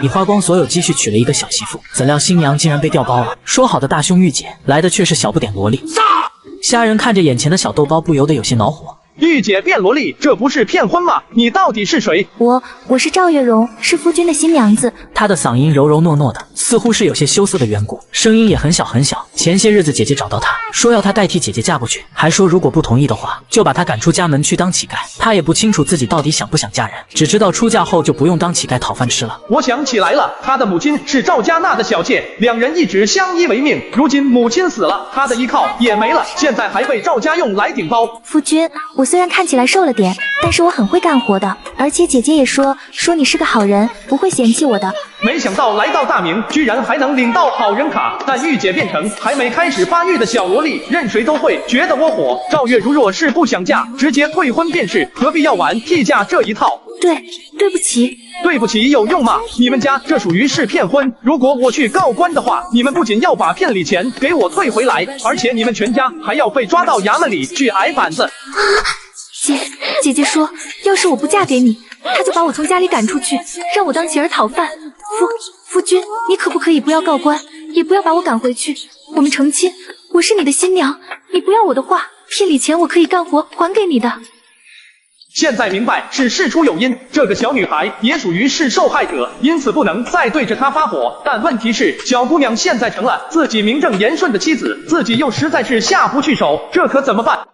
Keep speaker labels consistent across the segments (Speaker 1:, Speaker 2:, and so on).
Speaker 1: 你花光所有积蓄娶了一个小媳妇，怎料新娘竟然被调包了。说好的大胸御姐，来的却是小不点萝莉。虾仁看着眼前的小豆包，不由得有些恼火。
Speaker 2: 御姐变萝莉，这不是骗婚吗？你到底是谁？
Speaker 3: 我是赵月容，是夫君的新娘子。
Speaker 1: 她的嗓音柔柔糯糯的，似乎是有些羞涩的缘故，声音也很小很小。前些日子姐姐找到她，说要她代替姐姐嫁过去，还说如果不同意的话，就把她赶出家门去当乞丐。她也不清楚自己到底想不想嫁人，只知道出嫁后就不用当乞丐讨饭吃了。
Speaker 2: 我想起来了，她的母亲是赵家那的小妾，两人一直相依为命。如今母亲死了，她的依靠也没了，现在还被赵家用来顶包。
Speaker 3: 夫君，我虽然看起来瘦了点，但是我很会干活的，而且姐姐也说你是个好人，不会嫌弃我的。
Speaker 2: 没想到来到大明，居然还能领到好人卡，但御姐变成还没开始发育的小萝莉，任谁都会觉得窝火。赵月如若是不想嫁，直接退婚便是，何必要玩替嫁这一套？
Speaker 3: 对不起。
Speaker 2: 对不起有用吗？你们家这属于是骗婚，如果我去告官的话，你们不仅要把骗礼钱给我退回来，而且你们全家还要被抓到衙门里去挨板子。
Speaker 3: 姐姐说，要是我不嫁给你，她就把我从家里赶出去，让我当乞儿讨饭。夫君，你可不可以不要告官，也不要把我赶回去？我们成亲，我是你的新娘，你不要我的话，骗礼钱我可以干活还给你的。
Speaker 2: 现在明白是事出有因，这个小女孩也属于是受害者，因此不能再对着她发火。但问题是，小姑娘现在成了自己名正言顺的妻子，自己又实在是下不去手，这可怎么办？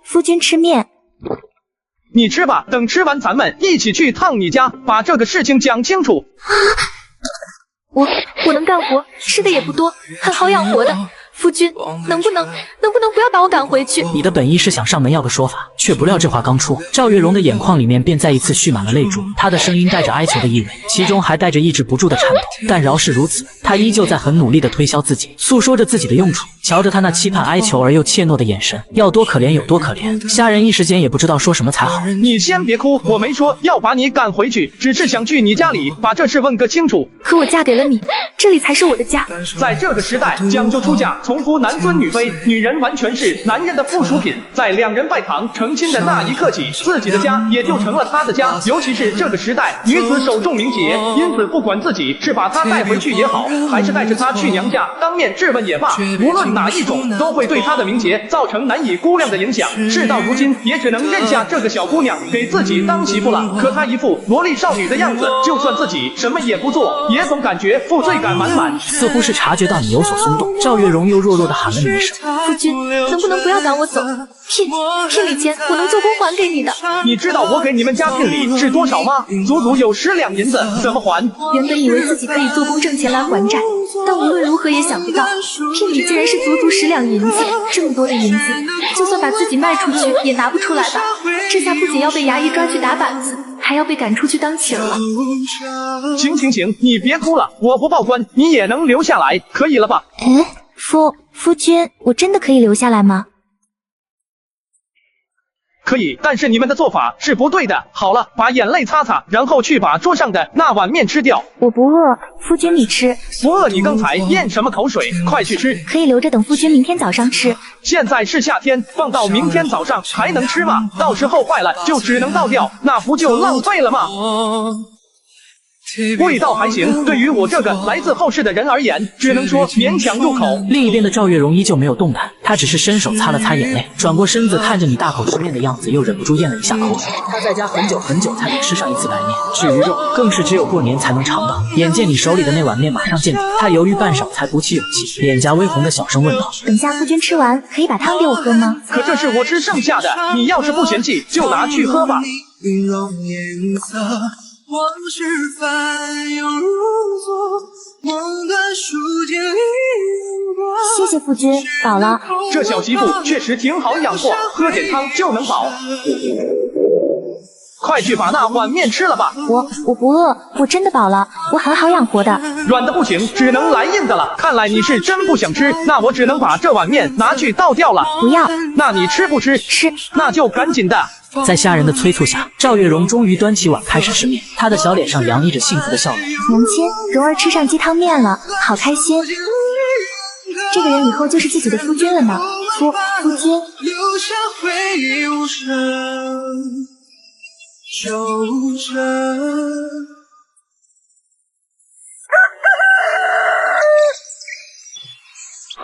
Speaker 3: 夫君吃面。
Speaker 2: 你吃吧，等吃完咱们一起去趟你家，把这个事情讲清楚。
Speaker 3: 我能干活，吃的也不多，很好养活的。夫君，能不能不要把我赶回去？
Speaker 1: 你的本意是想上门要个说法，却不料这话刚出，赵月容的眼眶里面便再一次蓄满了泪珠，她的声音带着哀求的意味，其中还带着抑制不住的颤抖。但饶是如此，她依旧在很努力地推销自己，诉说着自己的用处。瞧着她那期盼哀求而又怯懦的眼神，要多可怜有多可怜。虾仁一时间也不知道说什么才好。
Speaker 2: 你先别哭，我没说要把你赶回去，只是想去你家里把这事问个清楚。
Speaker 3: 可我嫁给了你，这里才是我的家。
Speaker 2: 在这个时代，讲究出嫁从夫男尊女卑，女人完全是男人的附属品。在两人拜堂成亲的那一刻起，自己的家也就成了他的家。尤其是这个时代，女子首重名节，因此不管自己是把她带回去也好，还是带着她去娘家当面质问也罢，无论哪一种，都会对她的名节造成难以估量的影响。事到如今，也只能认下这个小姑娘给自己当媳妇了。可她一副萝莉少女的样子，就算自己什么也不做，也总感觉负罪感满满。
Speaker 1: 似乎是察觉到你有所松动，赵月容又弱弱地喊了你一声：
Speaker 3: 夫君，能不能不要赶我走？聘礼钱我能做工还给你的。
Speaker 2: 你知道我给你们家聘礼是多少吗？足足有10两银子，怎么还？
Speaker 3: 原本以为自己可以做工挣钱来还债，但无论如何也想不到，聘礼竟然是足足10两银子。这么多的银子，就算把自己卖出去也拿不出来吧。这下不仅要被衙役抓去打板子，还要被赶出去当乞儿了。
Speaker 2: 行，你别哭了，我不报官，你也能留下来，可以了吧？
Speaker 3: 夫君，我真的可以留下来吗？
Speaker 2: 可以，但是你们的做法是不对的。好了，把眼泪擦擦，然后去把桌上的那碗面吃掉。
Speaker 3: 我不饿，夫君你吃。
Speaker 2: 不饿，你刚才咽什么口水？快去吃。
Speaker 3: 可以留着等夫君明天早上吃。
Speaker 2: 现在是夏天，放到明天早上还能吃吗？到时候坏了就只能倒掉，那不就浪费了吗？味道还行，对于我这个来自后世的人而言，只能说勉强入口。
Speaker 1: 另一边的赵月容依旧没有动弹，她只是伸手擦了擦眼泪，转过身子看着你大口吃面的样子，又忍不住咽了一下口水。她在家很久才能吃上一次白面，至于肉，更是只有过年才能尝到。眼见你手里的那碗面马上见底，她犹豫半晌才鼓起勇气，脸颊微红的小声问道：
Speaker 3: 等下夫君吃完，可以把汤给我喝吗？
Speaker 2: 可这是我吃剩下的，你要是不嫌弃，就拿去喝吧。往事翻涌如昨，梦断书间里
Speaker 3: 谢谢夫君，饱了。
Speaker 2: 这小媳妇确实挺好养活，喝点汤就能饱。快去把那碗面吃了吧。
Speaker 3: 我不饿，我真的饱了，我很好养活的。
Speaker 2: 软的不行，只能来硬的了。看来你是真不想吃，那我只能把这碗面拿去倒掉了。
Speaker 3: 不要。
Speaker 2: 那你吃不吃？
Speaker 3: 吃。
Speaker 2: 那就赶紧的。
Speaker 1: 在虾仁的催促下，赵月容终于端起碗开始吃面，她的小脸上洋溢着幸福的笑容。
Speaker 3: 娘亲，蓉儿吃上鸡汤面了，好开心。这个人以后就是自己的夫君了呢。夫君。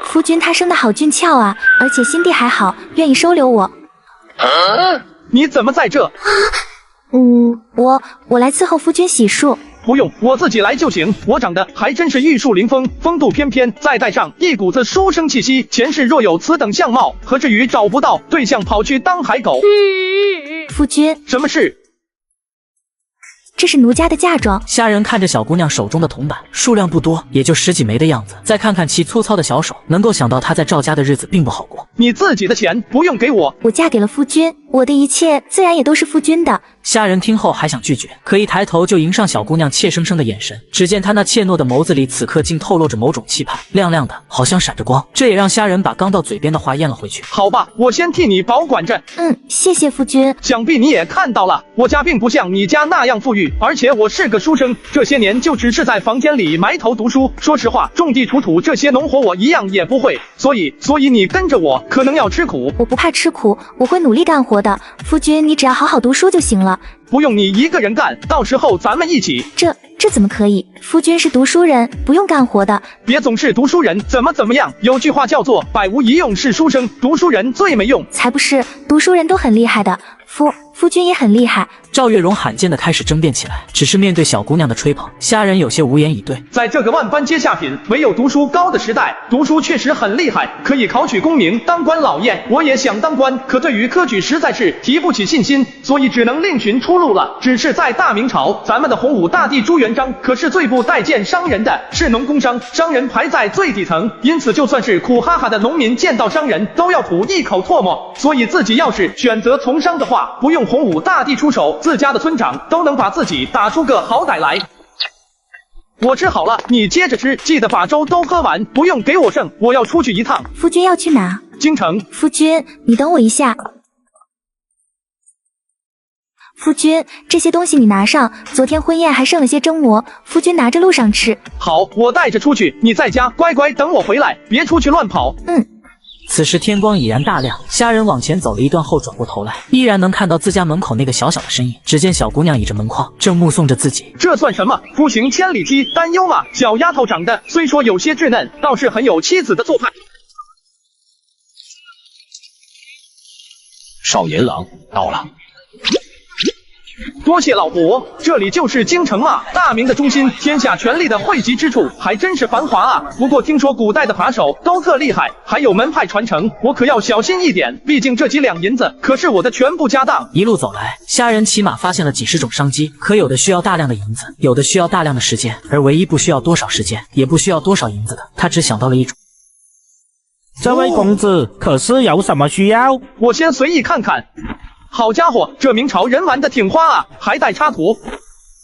Speaker 3: 夫君他生得好俊俏啊，而且心地还好，愿意收留我。
Speaker 2: 你怎么在这？
Speaker 3: 我来伺候夫君洗漱。
Speaker 2: 不用，我自己来就行。我长得还真是玉树临风，风度翩翩，再带上一股子书生气息，前世若有此等相貌，何至于找不到对象跑去当海狗？
Speaker 3: 夫君，
Speaker 2: 什么事？
Speaker 3: 这是奴家的嫁妆。
Speaker 1: 虾仁看着小姑娘手中的铜板，数量不多，也就10几枚的样子。再看看其粗糙的小手，能够想到她在赵家的日子并不好过。
Speaker 2: 你自己的钱不用给我，
Speaker 3: 我嫁给了夫君，我的一切自然也都是夫君的。
Speaker 1: 虾仁听后还想拒绝，可一抬头就迎上小姑娘怯生生的眼神。只见她那怯懦的眸子里，此刻竟透露着某种期盼，亮亮的，好像闪着光。这也让虾仁把刚到嘴边的话咽了回去。
Speaker 2: 好吧，我先替你保管着。
Speaker 3: 谢谢夫君。
Speaker 2: 想必你也看到了，我家并不像你家那样富裕，而且我是个书生，这些年就只是在房间里埋头读书。说实话，种地锄土这些农活我一样也不会，所以你跟着我可能要吃苦。
Speaker 3: 我不怕吃苦，我会努力干活的。夫君，你只要好好读书就行了。
Speaker 2: 不用你一个人干，到时候咱们一起。
Speaker 3: 这怎么可以？夫君是读书人，不用干活的。
Speaker 2: 别总是读书人，怎么样？有句话叫做百无一用是书生，读书人最没用。
Speaker 3: 才不是，读书人都很厉害的。夫君也很厉害。
Speaker 1: 赵月荣罕见的开始争辩起来，只是面对小姑娘的吹捧，虾仁有些无言以对。
Speaker 2: 在这个万般皆下品，唯有读书高的时代，读书确实很厉害，可以考取功名，当官老爷。我也想当官，可对于科举实在是提不起信心，所以只能另寻出路了。只是在大明朝，咱们的洪武大帝朱元璋可是最不待见商人的，士农工商，商人排在最底层，因此就算是苦哈哈的农民见到商人都要吐一口唾沫。所以自己要是选择从商的话，不用洪武大帝出手，自家的村长都能把自己打出个好歹来。我吃好了，你接着吃，记得把粥都喝完，不用给我剩，我要出去一趟。
Speaker 3: 夫君要去哪？
Speaker 2: 京城。
Speaker 3: 夫君，你等我一下。夫君，这些东西你拿上，昨天婚宴还剩了些蒸馍，夫君拿着路上吃。
Speaker 2: 好，我带着出去，你在家乖乖等我回来，别出去乱跑。
Speaker 1: 此时天光已然大亮，虾仁往前走了一段后转过头来，依然能看到自家门口那个小小的身影。只见小姑娘倚着门框，正目送着自己。
Speaker 2: 这算什么？夫行千里梯，担忧嘛。小丫头长得虽说有些稚嫩，倒是很有妻子的做派。
Speaker 4: 少爷郎到了。
Speaker 2: 多谢老伯，这里就是京城嘛，大明的中心，天下权力的汇集之处，还真是繁华啊。不过听说古代的扒手都特厉害，还有门派传承，我可要小心一点，毕竟这几两银子可是我的全部家当。
Speaker 1: 一路走来，虾仁起码发现了几十种商机，可有的需要大量的银子，有的需要大量的时间，而唯一不需要多少时间，也不需要多少银子的，他只想到了一种。
Speaker 5: 这位公子可是有什么需要？
Speaker 2: 我先随意看看。好家伙，这明朝人玩的挺花啊，还带插图。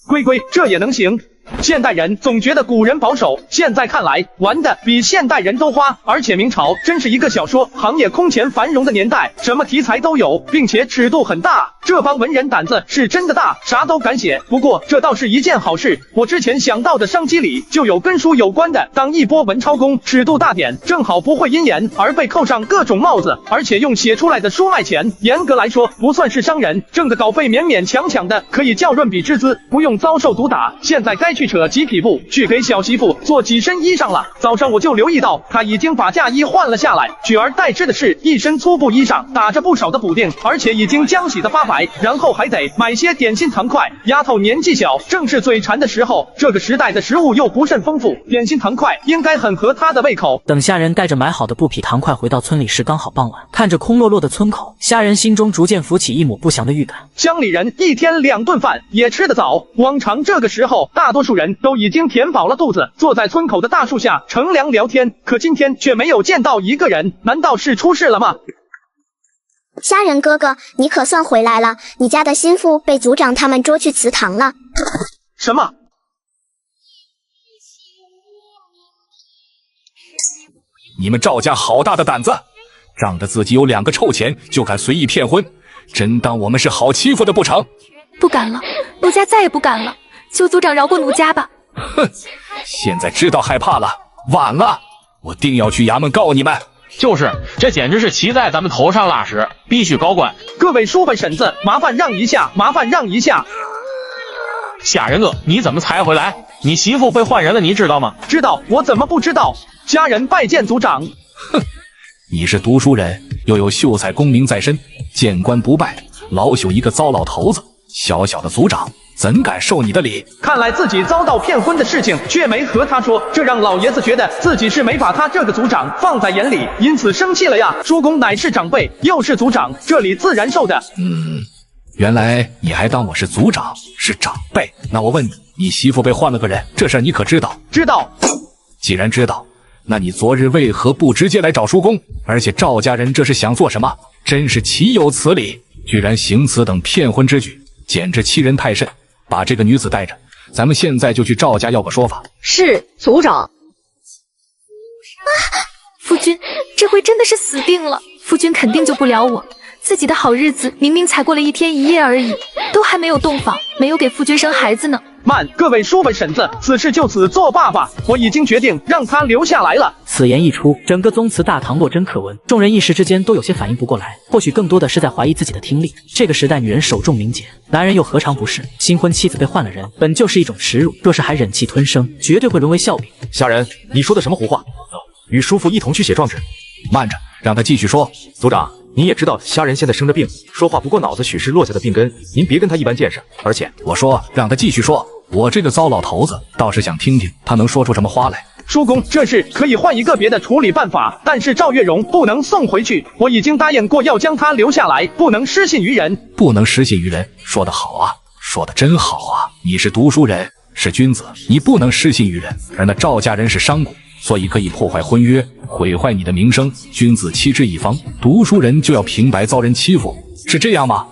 Speaker 2: 龟，这也能行？现代人总觉得古人保守，现在看来玩的比现代人都花。而且明朝真是一个小说行业空前繁荣的年代，什么题材都有，并且尺度很大。这帮文人胆子是真的大，啥都敢写。不过这倒是一件好事，我之前想到的商机里就有跟书有关的，当一波文抄工，尺度大点，正好不会因言而被扣上各种帽子。而且用写出来的书卖钱，严格来说不算是商人，挣的稿费勉勉强强的可以叫润笔之资，不用遭受毒打。现在该去扯几匹布，去给小媳妇做几身衣裳了。早上我就留意到她已经把嫁衣换了下来，取而代之的是一身粗布衣裳，打着不少的补丁，而且已经将洗的发白。然后还得买些点心糖块。丫头年纪小，正是嘴馋的时候，这个时代的食物又不甚丰富，点心糖块应该很合她的胃口。
Speaker 1: 等虾仁带着买好的布匹糖块回到村里时，刚好傍晚。看着空落落的村口，虾仁心中逐渐浮起一抹不祥的预感。
Speaker 2: 乡里人一天2顿饭也吃得早，往常这个时候，大多数人都已经填饱了肚子，坐在村口的大树下乘凉聊天。可今天却没有见到一个人，难道是出事了吗？
Speaker 6: 虾仁哥哥，你可算回来了，你家的心腹被族长他们捉去祠堂了。
Speaker 2: 什么？
Speaker 4: 你们赵家好大的胆子，仗着自己有2个臭钱就敢随意骗婚，真当我们是好欺负的不成？
Speaker 3: 不敢了，奴家再也不敢了，求族长饶过奴家吧。
Speaker 4: 哼，现在知道害怕了，晚了，我定要去衙门告你们。
Speaker 7: 就是，这简直是骑在咱们头上拉屎，必须高官。
Speaker 2: 各位叔伯婶子，麻烦让一下，麻烦让一下。
Speaker 7: 虾仁哥，你怎么才回来？你媳妇被换人了，你知道吗？
Speaker 2: 知道，我怎么不知道？家人拜见族长。
Speaker 4: 哼，你是读书人，又有秀才功名在身，见官不拜，老朽一个糟老头子，小小的族长，怎敢受你的礼？
Speaker 2: 看来自己遭到骗婚的事情却没和他说，这让老爷子觉得自己是没把他这个族长放在眼里，因此生气了呀。叔公乃是长辈，又是族长，这里自然受的。
Speaker 4: 原来你还当我是族长，是长辈。那我问你，你媳妇被换了个人，这事儿你可知道？
Speaker 2: 知道。
Speaker 4: 既然知道，那你昨日为何不直接来找叔公？而且赵家人这是想做什么？真是岂有此理！居然行此等骗婚之举，简直欺人太甚！把这个女子带着，咱们现在就去赵家要个说法。
Speaker 8: 是族长。
Speaker 3: 夫君，这回真的是死定了。夫君肯定救不了我。自己的好日子明明才过了1天1夜而已，都还没有洞房，没有给夫君生孩子呢。
Speaker 2: 慢，各位叔伯婶子，此事就此作罢吧。我已经决定让他留下来了。
Speaker 1: 此言一出，整个宗祠大堂落针可闻，众人一时之间都有些反应不过来，或许更多的是在怀疑自己的听力。这个时代，女人首重名节，男人又何尝不是？新婚妻子被换了人，本就是一种耻辱，若是还忍气吞声，绝对会沦为笑柄。
Speaker 9: 虾仁，你说的什么胡话？走，与叔父一同去写状纸。
Speaker 4: 慢着，让他继续说。
Speaker 9: 族长，您也知道虾仁现在生着病，说话不过脑子，许是落下的病根。您别跟他一般见识。而且
Speaker 4: 我说让他继续说，我这个糟老头子倒是想听听他能说出什么话来。
Speaker 2: 叔公，这事可以换一个别的处理办法，但是赵月荣不能送回去。我已经答应过要将他留下来，不能失信于人。
Speaker 4: 不能失信于人，说得好啊，说得真好啊！你是读书人，是君子，你不能失信于人。而那赵家人是商贾，所以可以破坏婚约，毁坏你的名声。君子欺之以方，读书人就要平白遭人欺负，是这样吗？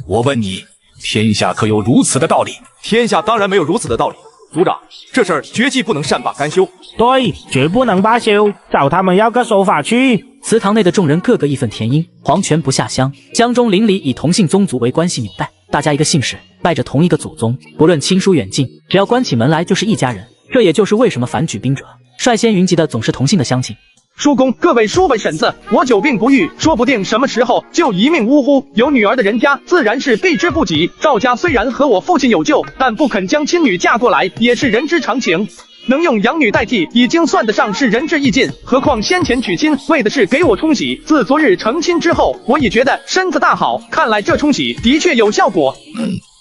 Speaker 4: 我问你，天下可有如此的道理？
Speaker 9: 天下当然没有如此的道理。族长，这事儿绝技不能善罢甘休。
Speaker 5: 对，绝不能罢休，找他们要个说法去。
Speaker 1: 祠堂内的众人个个义愤填膺，黄泉不下乡。江中邻里以同姓宗族为关系纽带，大家一个姓氏，拜着同一个祖宗，不论亲疏远近，只要关起门来就是一家人。这也就是为什么反举兵者率先云集的总是同姓的乡亲。
Speaker 2: 叔公，各位叔伯婶子，我久病不愈，说不定什么时候就一命呜呼。有女儿的人家自然是避之不及。赵家虽然和我父亲有旧，但不肯将亲女嫁过来，也是人之常情。能用养女代替，已经算得上是仁至义尽。何况先前娶亲为的是给我冲喜，自昨日成亲之后，我已觉得身子大好。看来这冲喜的确有效果。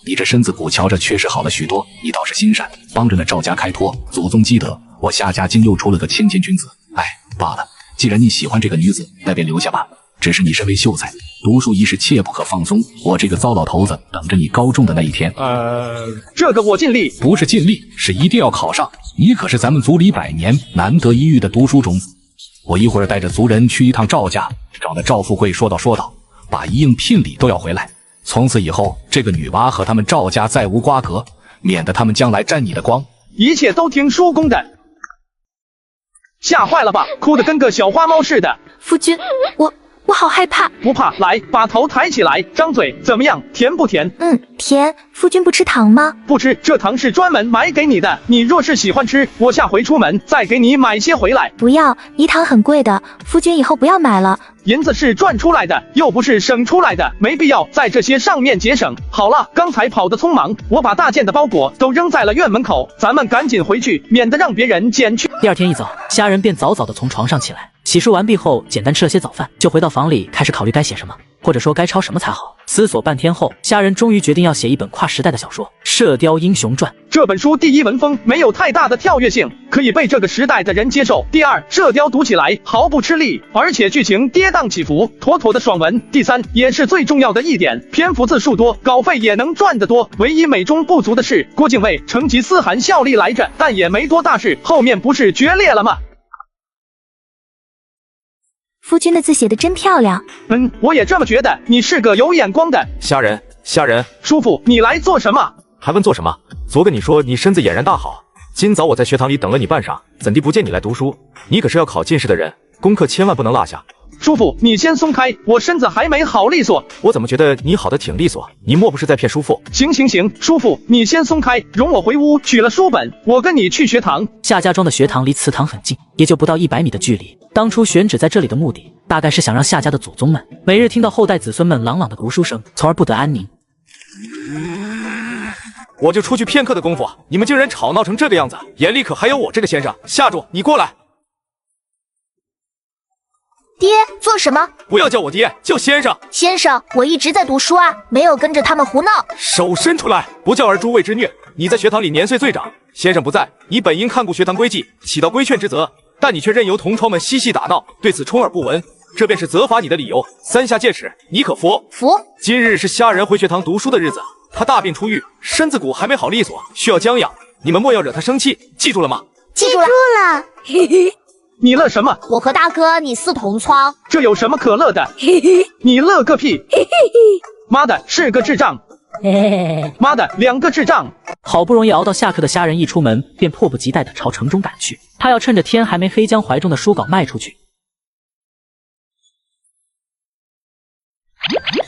Speaker 4: 你这身子骨瞧着确实好了许多，你倒是心善，帮着那赵家开脱，祖宗积德。我夏家竟又出了个谦谦君子。哎，罢了，既然你喜欢这个女子，那便留下吧。只是你身为秀才，读书一事切不可放松。我这个糟老头子等着你高中的那一天。
Speaker 2: 这个我尽力。
Speaker 4: 不是尽力，是一定要考上。你可是咱们族里100年难得一遇的读书种子。我一会儿带着族人去一趟赵家，找那赵富贵说道，把一应聘礼都要回来。从此以后，这个女娃和他们赵家再无瓜葛，免得他们将来沾你的光。
Speaker 2: 一切都听叔公的。吓坏了吧，哭得跟个小花猫似的。
Speaker 3: 夫君，我好害怕。
Speaker 2: 不怕，来，把头抬起来，张嘴，怎么样，甜不甜？
Speaker 3: 甜。夫君不吃糖吗？
Speaker 2: 不吃，这糖是专门买给你的。你若是喜欢吃，我下回出门再给你买些回来。
Speaker 3: 不要，饴糖很贵的，夫君以后不要买了。
Speaker 2: 银子是赚出来的，又不是省出来的，没必要在这些上面节省。好了，刚才跑得匆忙，我把大件的包裹都扔在了院门口，咱们赶紧回去，免得让别人捡去。
Speaker 1: 第二天一早，虾仁便早早的从床上起来，洗漱完毕后，简单吃了些早饭，就回到房里开始考虑该写什么，或者说该抄什么才好。思索半天后，虾仁终于决定要写一本跨时代的小说《射雕英雄传》。
Speaker 2: 这本书第一，文风没有太大的跳跃性，可以被这个时代的人接受；第二，射雕读起来毫不吃力，而且剧情跌宕起伏，妥妥的爽文；第三，也是最重要的一点，篇幅字数多，稿费也能赚得多。唯一美中不足的是，郭靖为成吉思汗效力来着，但也没多大事，后面不是决裂了吗？
Speaker 3: 夫君的字写得真漂亮。
Speaker 2: 我也这么觉得，你是个有眼光的。
Speaker 9: 虾仁，
Speaker 2: 叔父，你来做什么？
Speaker 9: 还问做什么？昨跟你说你身子俨然大好，今早我在学堂里等了你半晌，怎地不见你来读书？你可是要考进士的人，功课千万不能落下。
Speaker 2: 叔父，你先松开，我身子还没好利索。
Speaker 9: 我怎么觉得你好的挺利索？你莫不是在骗叔父？
Speaker 2: 行，叔父，你先松开，容我回屋取了书本，我跟你去学堂。
Speaker 1: 夏家庄的学堂离祠堂很近，也就不到100米的距离。当初选址在这里的目的，大概是想让夏家的祖宗们每日听到后代子孙们朗朗的读书声，从而不得安宁。
Speaker 9: 我就出去片刻的功夫，你们竟然吵闹成这个样子，眼里可还有我这个先生？夏主，你过来。
Speaker 8: 爹，做什么？
Speaker 9: 不要叫我爹，叫先生。
Speaker 8: 先生，我一直在读书啊，没有跟着他们胡闹。
Speaker 9: 手伸出来，不教而诛谓之虐。你在学堂里年岁最长，先生不在，你本应看顾学堂规矩，起到规劝之责，但你却任由同窗们嬉戏打闹，对此充耳不闻，这便是责罚你的理由。三下戒尺，你可服？
Speaker 8: 服。
Speaker 9: 今日是虾仁回学堂读书的日子，他大病初愈，身子骨还没好利索，需要将养。你们莫要惹他生气，记住了吗？
Speaker 8: 记住了。
Speaker 6: 嘿嘿，
Speaker 2: 你乐什么？
Speaker 8: 我和大哥你似同窗，
Speaker 2: 这有什么可乐的？
Speaker 6: 嘿嘿，
Speaker 2: 你乐个屁！
Speaker 6: 嘿嘿，
Speaker 2: 妈的，是个智障！妈的，2个智障！
Speaker 1: 好不容易熬到下课的虾仁一出门，便迫不及待地朝城中赶去。他要趁着天还没黑，将怀中的书稿卖出去。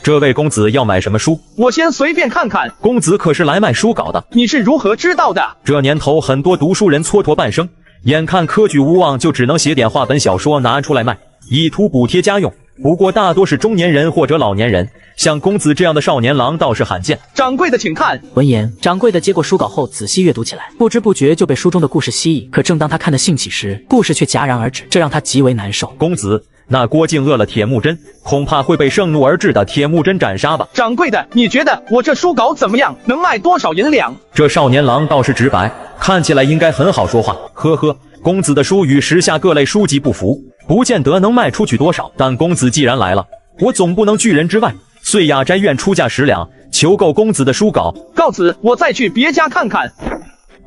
Speaker 10: 这位公子要买什么书？
Speaker 2: 我先随便看看。
Speaker 10: 公子可是来卖书稿的？
Speaker 2: 你是如何知道的？
Speaker 10: 这年头很多读书人蹉跎半生，眼看科举无望，就只能写点话本小说拿出来卖，以图补贴家用。不过大多是中年人或者老年人，像公子这样的少年郎倒是罕见。
Speaker 2: 掌柜的请看。
Speaker 1: 闻言，掌柜的接过书稿后仔细阅读起来，不知不觉就被书中的故事吸引。可正当他看得兴起时，故事却戛然而止，这让他极为难受。
Speaker 10: 公子，那郭靖饿了铁木真，恐怕会被盛怒而至的铁木真斩杀吧？
Speaker 2: 掌柜的，你觉得我这书稿怎么样？能卖多少银两？
Speaker 10: 这少年郎倒是直白，看起来应该很好说话。呵呵，公子的书与时下各类书籍不符，不见得能卖出去多少。但公子既然来了，我总不能拒人之外，遂雅斋愿出价10两，求购公子的书稿。
Speaker 2: 告辞，我再去别家看看。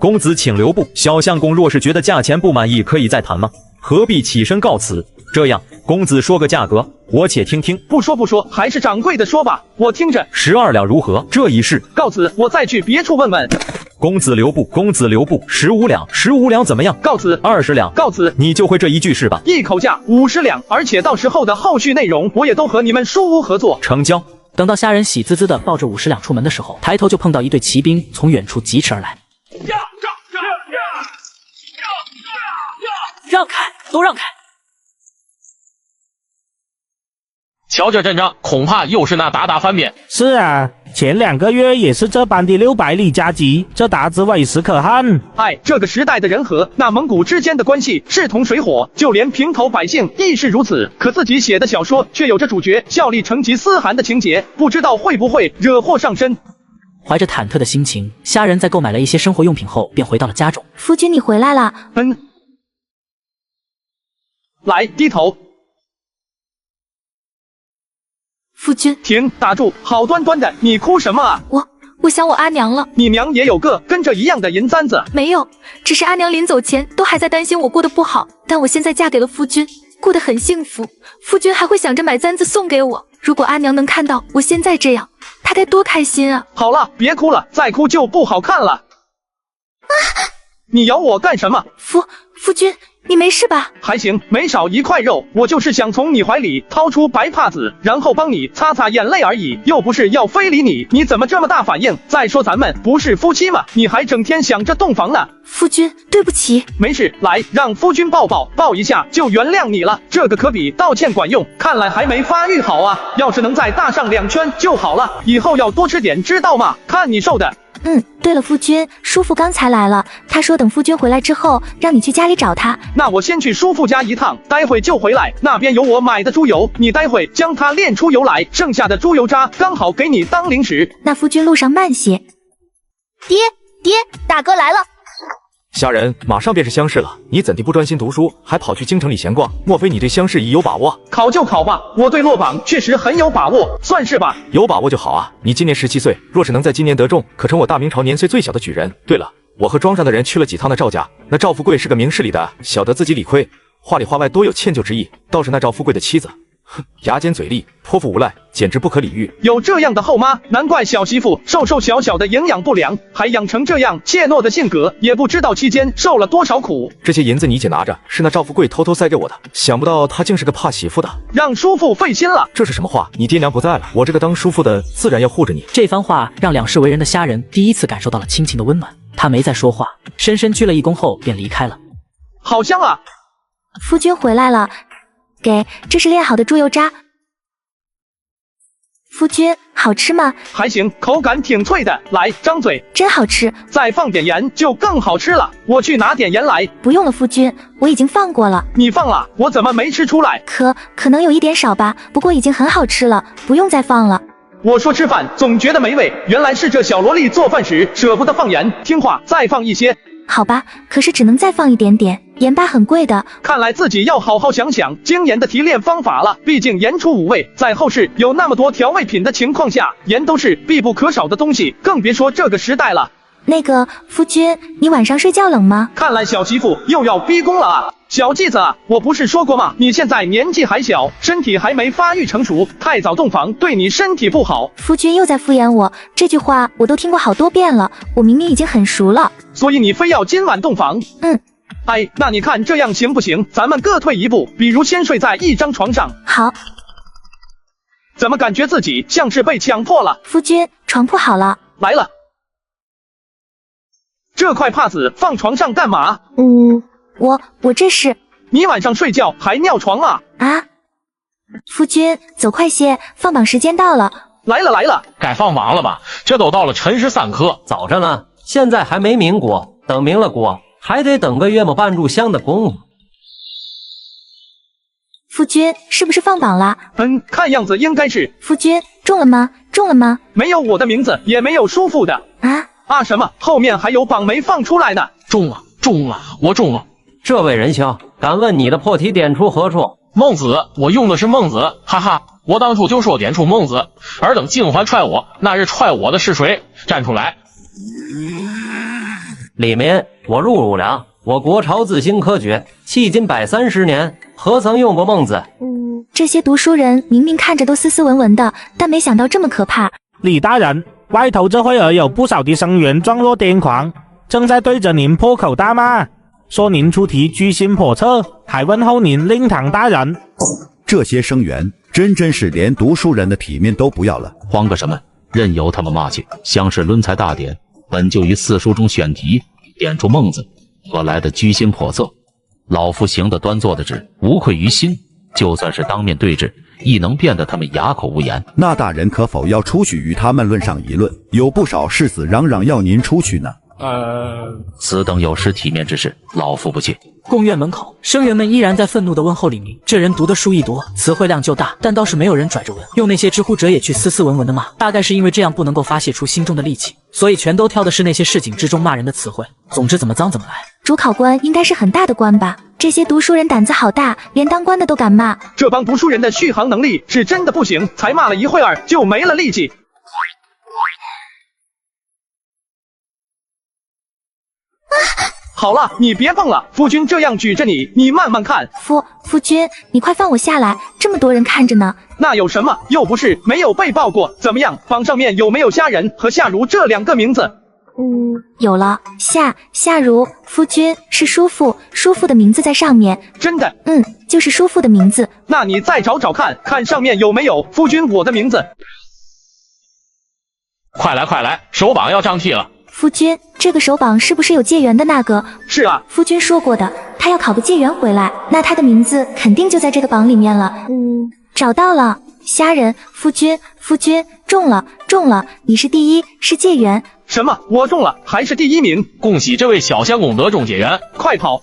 Speaker 10: 公子请留步。小相公若是觉得价钱不满意，可以再谈吗？何必起身告辞？这样，公子说个价格，我且听听。
Speaker 2: 不说，还是掌柜的说吧，我听着。
Speaker 10: 12两如何？这一试。
Speaker 2: 告辞，我再去别处问问。
Speaker 10: 公子留步，15两，15两怎么样？
Speaker 2: 告辞。
Speaker 10: 20两。
Speaker 2: 告辞。
Speaker 10: 你就会这一句是吧？
Speaker 2: 一口价50两，而且到时候的后续内容我也都和你们书屋合作。
Speaker 10: 成交。
Speaker 1: 等到虾仁喜滋滋的抱着50两出门的时候，抬头就碰到一队骑兵从远处疾驰而来。让开，都让开！
Speaker 7: 瞧这阵仗，恐怕又是那打翻面。
Speaker 5: 是啊，前2个月也是这般的600里加急，这打子委实可恨。
Speaker 2: 哎，这个时代的人和那蒙古之间的关系势同水火，就连平头百姓亦是如此。可自己写的小说却有着主角效力成吉思汗的情节，不知道会不会惹祸上身。
Speaker 1: 怀着忐忑的心情，虾仁在购买了一些生活用品后，便回到了家中。
Speaker 3: 夫君，你回来了。
Speaker 2: 来，低头。
Speaker 3: 夫君，
Speaker 2: 停，打住！好端端的，你哭什么啊？
Speaker 3: 我想我阿娘了。
Speaker 2: 你娘也有个跟这一样的银簪子？
Speaker 3: 没有，只是阿娘临走前都还在担心我过得不好。但我现在嫁给了夫君，过得很幸福。夫君还会想着买簪子送给我。如果阿娘能看到我现在这样，她该多开心啊！
Speaker 2: 好了，别哭了，再哭就不好看了。你咬我干什么？
Speaker 3: 夫君，你没事吧？
Speaker 2: 还行，没少一块肉。我就是想从你怀里掏出白帕子，然后帮你擦擦眼泪而已，又不是要非礼你。你怎么这么大反应？再说咱们不是夫妻吗？你还整天想着洞房呢。
Speaker 3: 夫君，对不起。
Speaker 2: 没事，来，让夫君抱一下就原谅你了。这个可比道歉管用。看来还没发育好啊，要是能再大上2圈就好了。以后要多吃点，知道吗？看你瘦的。
Speaker 3: 对了，夫君，叔父刚才来了，他说等夫君回来之后，让你去家里找他。
Speaker 2: 那我先去叔父家一趟，待会就回来，那边有我买的猪油，你待会将它炼出油来，剩下的猪油渣刚好给你当零食。
Speaker 3: 那夫君路上慢些。
Speaker 8: 爹，大哥来了。
Speaker 9: 虾仁，马上便是乡试了，你怎地不专心读书，还跑去京城里闲逛？莫非你对乡试已有把握？
Speaker 2: 考就考吧，我对落榜确实很有把握，算是吧。
Speaker 9: 有把握就好啊！你今年17岁，若是能在今年得中，可成我大明朝年岁最小的举人。对了，我和庄上的人去了几趟那赵家，那赵富贵是个明事理的，晓得自己理亏，话里话外多有歉疚之意，倒是那赵富贵的妻子，牙尖嘴利，泼妇无赖，简直不可理喻。
Speaker 2: 有这样的后妈，难怪小媳妇瘦瘦小小的，营养不良，还养成这样怯懦的性格，也不知道期间受了多少苦。
Speaker 9: 这些银子你姐拿着，是那赵富贵偷偷塞给我的，想不到她竟是个怕媳妇的，
Speaker 2: 让叔父费心了。
Speaker 9: 这是什么话？你爹娘不在了，我这个当叔父的自然要护着你。
Speaker 1: 这番话让两世为人的虾仁第一次感受到了亲情的温暖，他没再说话，深深鞠了一躬后便离开了。
Speaker 2: 好香啊！
Speaker 3: 夫君回来了，这是炼好的猪油渣。夫君，好吃吗？
Speaker 2: 还行，口感挺脆的。来，张嘴，
Speaker 3: 真好吃。
Speaker 2: 再放点盐就更好吃了。我去拿点盐来。
Speaker 3: 不用了，夫君，我已经放过了。
Speaker 2: 你放了，我怎么没吃出来？
Speaker 3: 可能有一点少吧，不过已经很好吃了，不用再放了。
Speaker 2: 我说吃饭总觉得没味，原来是这小萝莉做饭时舍不得放盐，听话再放一些。
Speaker 3: 好吧，可是只能再放一点点，盐巴很贵的。
Speaker 2: 看来自己要好好想想精盐的提炼方法了，毕竟盐出五味，在后世有那么多调味品的情况下，盐都是必不可少的东西，更别说这个时代了。
Speaker 3: 那个夫君，你晚上睡觉冷吗？
Speaker 2: 看来小媳妇又要逼宫了啊！小继子啊，我不是说过吗？你现在年纪还小，身体还没发育成熟，太早洞房对你身体不好。
Speaker 3: 夫君又在敷衍我，这句话我都听过好多遍了，我明明已经很熟了。
Speaker 2: 所以你非要今晚洞房？哎，那你看这样行不行？咱们各退一步，比如先睡在一张床上。
Speaker 3: 好。
Speaker 2: 怎么感觉自己像是被强迫了？
Speaker 3: 夫君，床铺好了。
Speaker 2: 来了。这块帕子放床上干嘛？
Speaker 3: 我这是……
Speaker 2: 你晚上睡觉还尿床啊？
Speaker 3: 啊！夫君，走快些，放榜时间到了。
Speaker 2: 来了，
Speaker 7: 该放榜了吧？这都到了辰时3刻，
Speaker 11: 早着呢，现在还没明过，等明了过，还得等个月么半炷香的功夫。
Speaker 3: 夫君，是不是放榜了？
Speaker 2: 看样子应该是。
Speaker 3: 夫君，中了吗？中了吗？
Speaker 2: 没有我的名字，也没有叔父的。啊什么？后面还有榜没放出来呢。
Speaker 7: 中了，我中了。
Speaker 11: 这位仁兄，敢问你的破题点出何处？
Speaker 7: 孟子，我用的是孟子，哈哈，我当初就说点出孟子，尔等尽还踹我，那日踹我的是谁？站出来！
Speaker 11: 李民，我入了。我国朝自兴科举，迄今130年，何曾用过孟子？
Speaker 3: 这些读书人明明看着都斯斯文文的，但没想到这么可怕。
Speaker 5: 李大人，外头这会儿有不少的生员状若癫狂，正在对着您破口大骂，说您出题居心叵测，还问候您令堂大人。
Speaker 12: 这些生员真是连读书人的体面都不要了，
Speaker 4: 慌个什么？任由他们骂去。乡试论才大典本就于四书中选题，点出孟子，何来的居心叵测？老夫行得端坐的直，无愧于心，就算是当面对质，亦能辩得他们哑口无言。
Speaker 12: 那大人可否要出去与他们论上一论？有不少士子嚷嚷要您出去呢。
Speaker 4: 此等有失体面之事，老夫不屑。
Speaker 1: 贡院门口，生员们依然在愤怒地问候李明。这人读的书一多，词汇量就大，但倒是没有人拽着文，用那些知乎者也去斯斯文文的骂。大概是因为这样不能够发泄出心中的戾气，所以全都挑的是那些市井之中骂人的词汇。总之怎么脏怎么来。
Speaker 3: 主考官应该是很大的官吧？这些读书人胆子好大，连当官的都敢骂。
Speaker 2: 这帮读书人的续航能力是真的不行，才骂了一会儿就没了力气。好了，你别碰了，夫君这样举着你慢慢看。
Speaker 3: 夫君，你快放我下来，这么多人看着呢。
Speaker 2: 那有什么？又不是没有被报过。怎么样，榜上面有没有虾仁和夏如这2个名字？
Speaker 3: 有了，夏如，夫君是叔父的名字在上面。
Speaker 2: 真的？
Speaker 3: 就是叔父的名字。
Speaker 2: 那你再找找看，看上面有没有夫君我的名字。
Speaker 7: 快来，手榜要上题了。
Speaker 3: 夫君，这个手榜是不是有解元的那个？
Speaker 2: 是啊，
Speaker 3: 夫君说过的，他要考个解元回来，那他的名字肯定就在这个榜里面了。找到了，虾仁，夫君中了，你是第一，是解元。
Speaker 2: 什么？我中了，还是第1名？
Speaker 7: 恭喜这位小相公得中解元，快跑！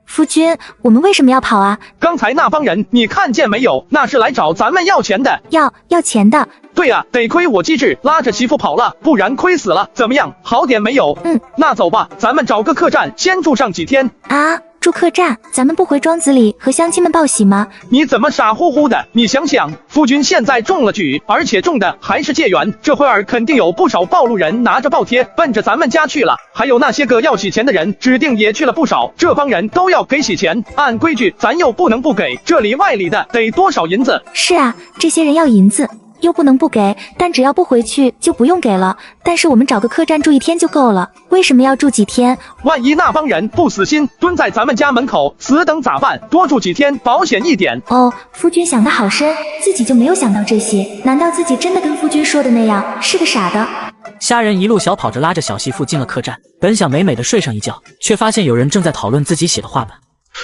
Speaker 3: 夫君，我们为什么要跑啊？
Speaker 2: 刚才那帮人你看见没有？那是来找咱们要钱的。
Speaker 3: 要钱的？
Speaker 2: 对啊，得亏我机智，拉着媳妇跑了，不然亏死了。怎么样，好点没有？
Speaker 3: 那
Speaker 2: 走吧，咱们找个客栈先住上几天。
Speaker 3: 住客栈，咱们不回庄子里和乡亲们报喜吗？
Speaker 2: 你怎么傻乎乎的？你想想，夫君现在中了举，而且中的还是解元，这会儿肯定有不少暴露人拿着暴贴奔着咱们家去了，还有那些个要洗钱的人，指定也去了不少。这帮人都要给洗钱，按规矩咱又不能不给，这里外里的得多少银子？
Speaker 3: 是啊，这些人要银子。又不能不给，但只要不回去就不用给了。但是我们找个客栈住1天就够了，为什么要住几天？
Speaker 2: 万一那帮人不死心，蹲在咱们家门口死等咋办？多住几天保险一点。
Speaker 3: 哦，夫君想得好深，自己就没有想到这些。难道自己真的跟夫君说的那样，是个傻的？
Speaker 1: 虾仁一路小跑着拉着小媳妇进了客栈，本想美美的睡上一觉，却发现有人正在讨论自己写的画本。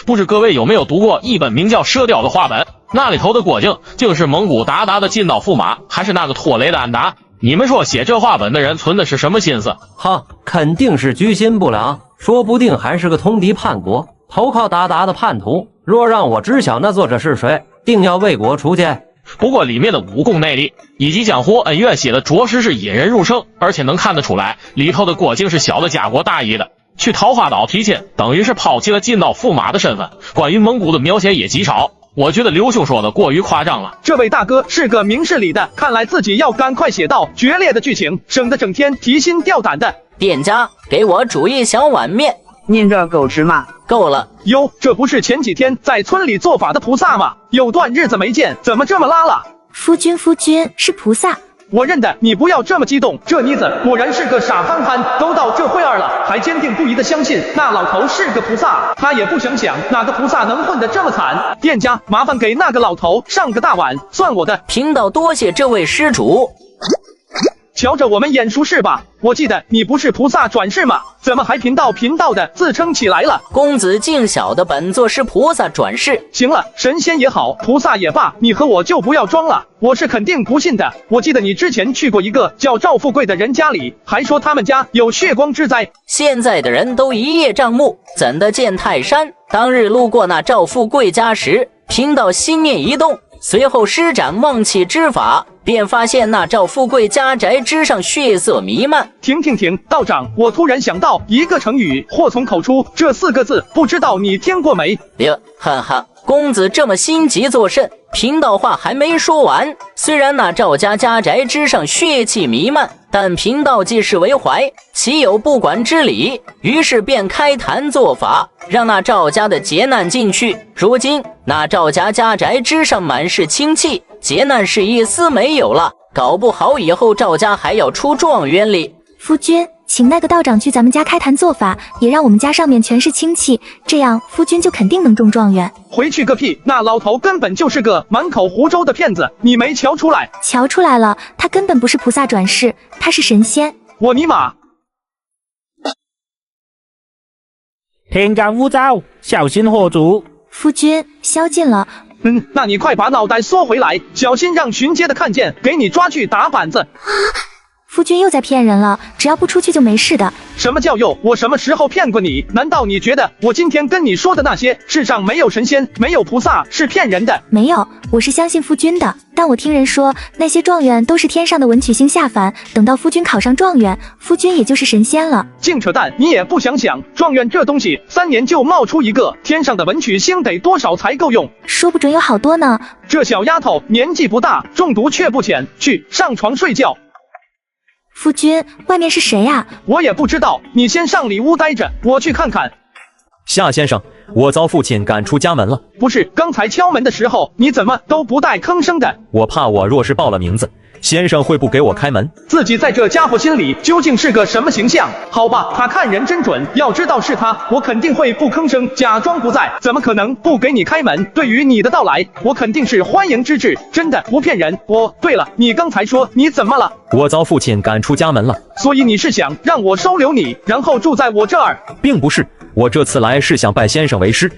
Speaker 7: 不知各位有没有读过一本名叫《射雕》的画本？那里头的郭靖竟是蒙古鞑靼的金刀驸马，还是那个拖雷的安达？你们说写这画本的人存的是什么心思？
Speaker 11: 哈，肯定是居心不良，说不定还是个通敌叛国、投靠鞑靼的叛徒。若让我知晓那作者是谁，定要为国除奸。
Speaker 7: 不过里面的武功内力以及江湖恩怨写的着实是引人入胜，而且能看得出来里头的郭靖是晓得家国大义的。去桃花岛提亲，等于是抛弃了金刀驸马的身份。关于蒙古的描写也极少，我觉得刘兄说的过于夸张了。
Speaker 2: 这位大哥是个明事理的，看来自己要赶快写到决裂的剧情，省得整天提心吊胆的。
Speaker 13: 店家，给我煮一小碗面。
Speaker 14: 您这够吃吗？
Speaker 13: 够了。
Speaker 2: 哟，这不是前几天在村里做法的菩萨吗？有段日子没见，怎么这么拉了？
Speaker 3: 夫君是菩萨。
Speaker 2: 我认得，你不要这么激动。这妮子果然是个傻憨憨，都到这会儿了，还坚定不移的相信那老头是个菩萨。他也不想想哪个菩萨能混得这么惨。店家，麻烦给那个老头上个大碗，算我的。
Speaker 13: 贫道多谢这位施主。
Speaker 2: 瞧着我们眼熟是吧？我记得你不是菩萨转世吗？怎么还贫道的自称起来了？
Speaker 13: 公子竟晓得本座是菩萨转世。
Speaker 2: 行了，神仙也好，菩萨也罢，你和我就不要装了，我是肯定不信的。我记得你之前去过一个叫赵富贵的人家里，还说他们家有血光之灾。
Speaker 13: 现在的人都一叶障目，怎的见泰山？当日路过那赵富贵家时，贫道心念一动，随后施展忘气之法，便发现那赵富贵家宅之上血色弥漫。
Speaker 2: 停，道长，我突然想到一个成语，祸从口出这4个字，不知道你听过没？
Speaker 13: 哈哈，公子这么心急作甚？贫道话还没说完。虽然那赵家家宅之上血气弥漫，但贫道既是为怀，岂有不管之理？于是便开坛做法，让那赵家的劫难尽去。如今那赵家家宅之上满是清气，劫难是一丝没有了，搞不好以后赵家还要出状元哩。
Speaker 3: 夫君，请那个道长去咱们家开坛做法，也让我们家上面全是清气，这样夫君就肯定能中状元。
Speaker 2: 回去个屁！那老头根本就是个满口胡诌的骗子，你没瞧出来？
Speaker 3: 瞧出来了，他根本不是菩萨转世，他是神仙。
Speaker 2: 我尼玛！
Speaker 5: 天干物燥，小心火烛。
Speaker 3: 夫君，宵禁了。
Speaker 2: 那你快把脑袋缩回来，小心让巡街的看见，给你抓去打板子。
Speaker 3: 夫君又在骗人了，只要不出去就没事的。
Speaker 2: 什么叫又？我什么时候骗过你？难道你觉得我今天跟你说的那些世上没有神仙、没有菩萨是骗人的？
Speaker 3: 没有，我是相信夫君的。但我听人说，那些状元都是天上的文曲星下凡，等到夫君考上状元，夫君也就是神仙了。
Speaker 2: 净扯淡！你也不想想，状元这东西3年就冒出一个，天上的文曲星得多少才够用？
Speaker 3: 说不准有好多呢。
Speaker 2: 这小丫头年纪不大，中毒却不浅，去上床睡觉。
Speaker 3: 夫君，外面是谁呀？
Speaker 2: 我也不知道，你先上里屋待着，我去看看。
Speaker 10: 夏先生，我遭父亲赶出家门了。
Speaker 2: 不是，刚才敲门的时候，你怎么都不带吭声的？
Speaker 10: 我怕我若是报了名字，先生会不给我开门。
Speaker 2: 自己在这家伙心里究竟是个什么形象？好吧，他看人真准，要知道是他，我肯定会不吭声，假装不在，怎么可能不给你开门？对于你的到来，我肯定是欢迎之至，真的不骗人。对了，你刚才说你怎么了？
Speaker 10: 我遭父亲赶出家门了。
Speaker 2: 所以你是想让我收留你，然后住在我这儿？
Speaker 10: 并不是，我这次来是想拜先生为师。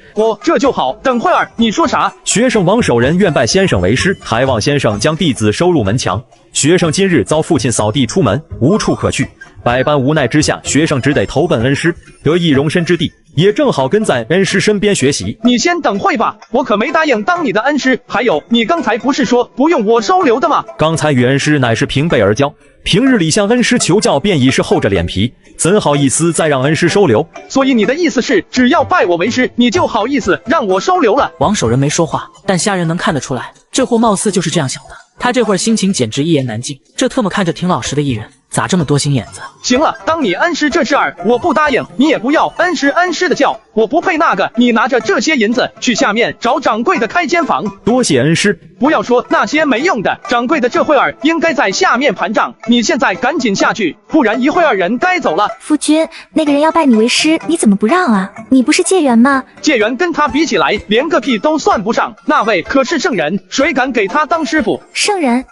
Speaker 2: 这就好。等会儿你说啥？
Speaker 10: 学生王守仁愿拜先生为师，还望先生将弟子收入门墙。学生今日遭父亲扫地出门，无处可去，百般无奈之下，学生只得投奔恩师，得以容身之地。也正好跟在恩师身边学习。
Speaker 2: 你先等会吧，我可没答应当你的恩师。还有，你刚才不是说不用我收留的吗？
Speaker 10: 刚才与恩师乃是平辈而交，平日里向恩师求教便已是厚着脸皮，怎好意思再让恩师收留？
Speaker 2: 所以你的意思是，只要拜我为师，你就好意思让我收留了？
Speaker 1: 王守仁没说话，但虾仁能看得出来，这货貌似就是这样想的。他这会儿心情简直一言难尽，这特么看着挺老实的艺人，咋这么多心眼子？
Speaker 2: 行了，当你恩师这事儿我不答应，你也不要恩师的叫，我不配那个。你拿着这些银子去下面找掌柜的开间房。
Speaker 10: 多谢恩师。
Speaker 2: 不要说那些没用的，掌柜的这会儿应该在下面盘账，你现在赶紧下去，不然一会儿人该走了。
Speaker 3: 夫君，那个人要拜你为师，你怎么不让啊？你不是戒元吗？
Speaker 2: 戒元跟他比起来，连个屁都算不上。那位可是圣人，谁敢给他当师傅？
Speaker 3: 圣人？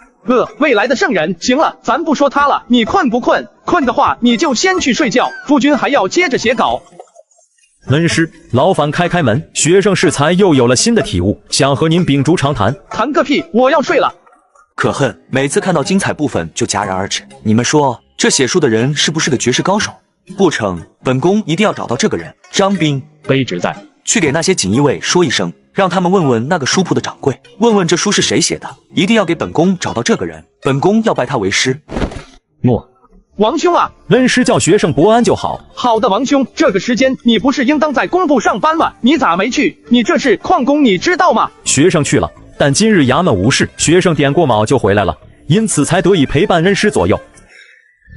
Speaker 2: 未来的圣人。行了，咱不说他了，你困不困？困的话，你就先去睡觉。夫君还要接着写稿。
Speaker 10: 恩师，劳烦开门，学生适才又有了新的体悟，想和您秉烛长谈。
Speaker 2: 谈个屁，我要睡了。
Speaker 14: 可恨，每次看到精彩部分就戛然而止。你们说，这写书的人是不是个绝世高手？不成，本宫一定要找到这个人。张斌，
Speaker 7: 卑职在。
Speaker 14: 去给那些锦衣卫说一声，让他们问问那个书铺的掌柜，问问这书是谁写的，一定要给本宫找到这个人，本宫要拜他为师。
Speaker 7: 诺。
Speaker 2: 王兄啊，
Speaker 10: 恩师叫学生伯安就好。
Speaker 2: 好的，王兄，这个时间你不是应当在工部上班吗？你咋没去？你这是旷工，你知道吗？
Speaker 10: 学生去了，但今日衙门无事，学生点过卯就回来了，因此才得以陪伴恩师左右。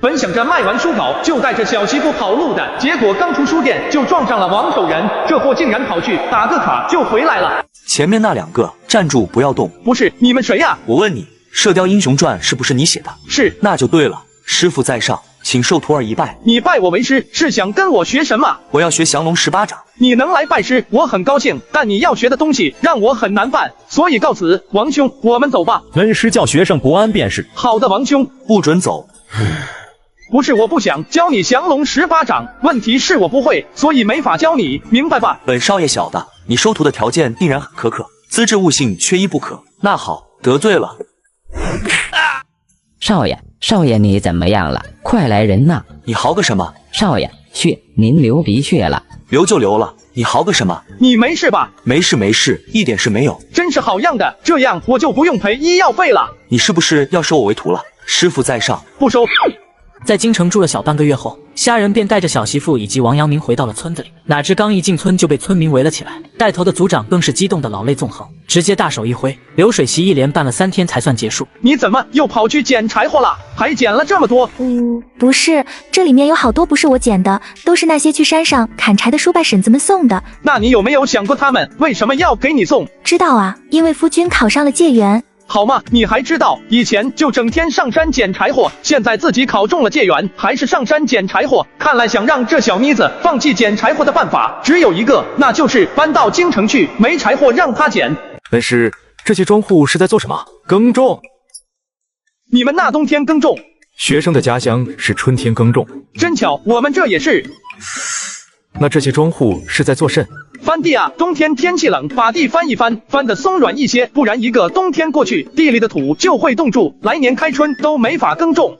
Speaker 2: 本想着卖完书稿就带着小媳妇跑路的，结果刚出书店就撞上了王守仁，这货竟然跑去打个卡就回来了。
Speaker 14: 前面那两个站住，不要动！
Speaker 2: 不是，你们谁呀？
Speaker 14: 我问你，《射雕英雄传》是不是你写的？
Speaker 2: 是。
Speaker 14: 那就对了，师傅在上，请受徒儿一拜。
Speaker 2: 你拜我为师是想跟我学什么？
Speaker 14: 我要学降龙18掌。
Speaker 2: 你能来拜师，我很高兴，但你要学的东西让我很难办，所以告辞，王兄，我们走吧。
Speaker 10: 恩师叫学生伯安便是。
Speaker 2: 好的，王兄，
Speaker 14: 不准走。
Speaker 2: 不是我不想教你降龙18掌，问题是我不会，所以没法教你，明白吧？
Speaker 14: 本少爷晓得，你收徒的条件定然很苛刻，资质悟性缺一不可。那好，得罪了。
Speaker 15: 少爷你怎么样了？快来人呐！
Speaker 14: 你嚎个什么？
Speaker 15: 少爷，血，您流鼻血了。
Speaker 14: 流就流了，你嚎个什么？
Speaker 2: 你没事吧？
Speaker 14: 没事，一点事没有。
Speaker 2: 真是好样的，这样我就不用赔医药费了。
Speaker 14: 你是不是要收我为徒了？师傅在上，
Speaker 2: 不收。
Speaker 1: 在京城住了小半个月后，虾仁便带着小媳妇以及王阳明回到了村子里。哪知刚一进村就被村民围了起来，带头的族长更是激动的老泪纵横，直接大手一挥，流水席一连办了3天才算结束。
Speaker 2: 你怎么又跑去捡柴火了？还捡了这么多？
Speaker 3: 不是，这里面有好多不是我捡的，都是那些去山上砍柴的叔伯婶子们送的。
Speaker 2: 那你有没有想过他们为什么要给你送？
Speaker 3: 知道啊，因为夫君考上了解元。
Speaker 2: 好嘛，你还知道，以前就整天上山捡柴火，现在自己考中了解元，还是上山捡柴火。看来想让这小妮子放弃捡柴火的办法只有一个，那就是搬到京城去，没柴火让她捡。
Speaker 9: 恩师，这些庄户是在做什么？耕种。
Speaker 2: 你们那冬天耕种？
Speaker 9: 学生的家乡是春天耕种。
Speaker 2: 真巧，我们这也是。
Speaker 9: 那这些庄户是在做甚？
Speaker 2: 翻地啊，冬天天气冷，把地翻一翻，翻得松软一些，不然一个冬天过去，地里的土就会冻住，来年开春都没法耕种。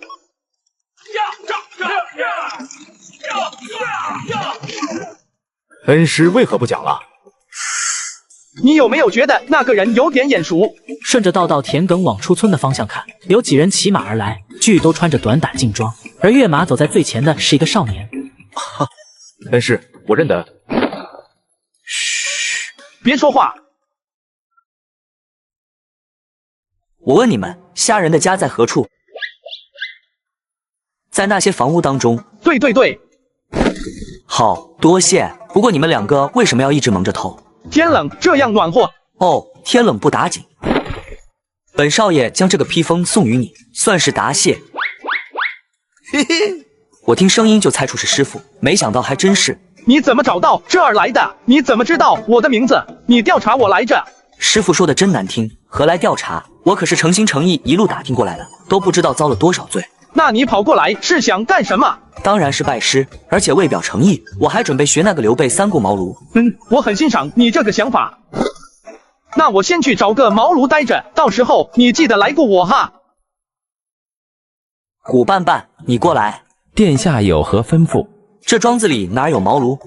Speaker 9: 恩师为何不讲了？
Speaker 2: 你有没有觉得那个人有点眼熟？
Speaker 1: 顺着道田埂往出村的方向看，有几人骑马而来，俱都穿着短打劲装，而跃马走在最前的是一个少年。
Speaker 9: 恩师，我认得。
Speaker 2: 别说话！
Speaker 14: 我问你们，虾仁的家在何处？在那些房屋当中。
Speaker 2: 对。
Speaker 14: 好，多谢。不过你们两个为什么要一直蒙着头？
Speaker 2: 天冷，这样暖和。
Speaker 14: 哦，天冷不打紧。本少爷将这个披风送与你，算是答谢。嘿嘿，我听声音就猜出是师傅，没想到还真是。
Speaker 2: 你怎么找到这儿来的？你怎么知道我的名字？你调查我来着？
Speaker 14: 师傅说的真难听，何来调查？我可是诚心诚意一路打听过来的，都不知道遭了多少罪。
Speaker 2: 那你跑过来是想干什么？
Speaker 14: 当然是拜师，而且为表诚意，我还准备学那个刘备3顾茅庐。
Speaker 2: 我很欣赏你这个想法。那我先去找个茅庐待着，到时候你记得来顾我哈。
Speaker 14: 虎伴伴，你过来。
Speaker 16: 殿下有何吩咐？
Speaker 14: 这庄子里哪有茅庐？